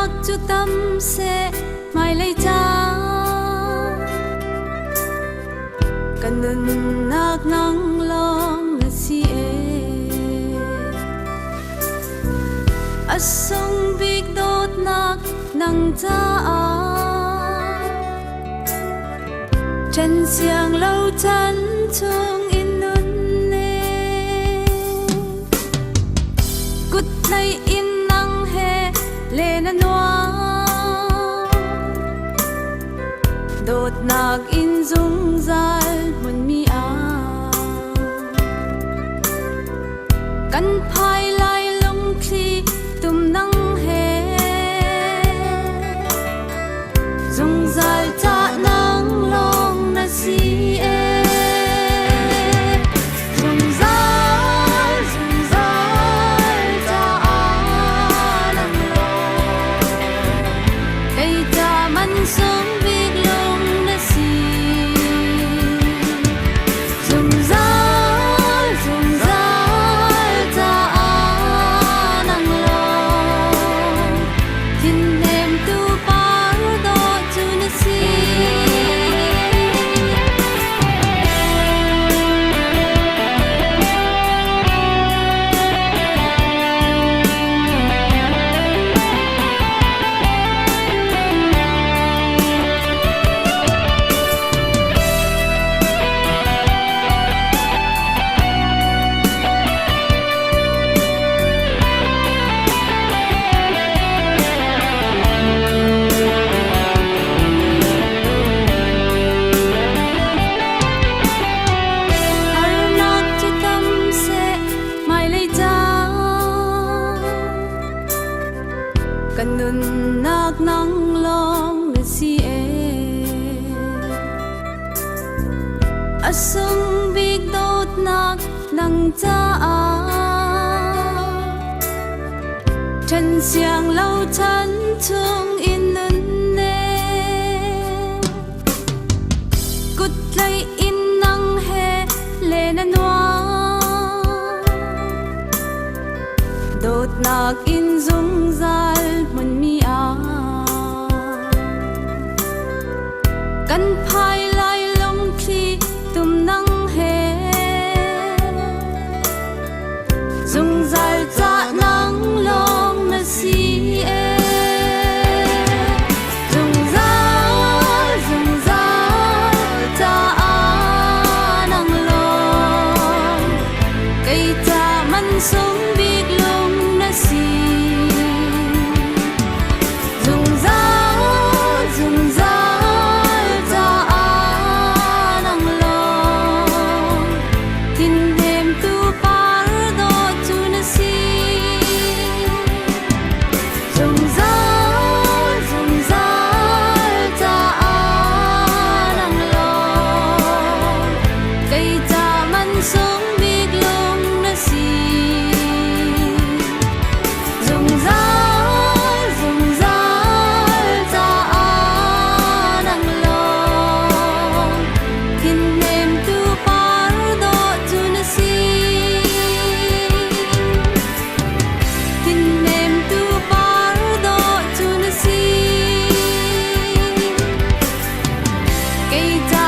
nak chu tâm se mai lấy cha kan nun nak nang long na si asong big dot nak nang cha chân xiang lâu chân chung in nun ne cút này in nang he lên noa đột nạc in dung zal mun mi a căn phai lai lung khi tum nang he dung zal cha nang long na si e dung zal cha nang long cây cha man sung việc lung na si dung zal cha nang long tin em tu par do tu na si kan nun nak nang long na si asung big dot nak nang cha chân xiang lâu chân chung in nun ne cút lấy in nang he lên noa đột nạc in dung zal mun mi a căn phai lai lung khi tum nang he dung zal cha nang long na si e dung zal cha nang long cây cha man sung biết lung na si dung zal cha nang long tin em tu par do tu na si dung zal cha nang long cây cha man sung biết lung na si dung zal cha nang long tin em tu par do tu na si tin em tu par do tu na si cây cha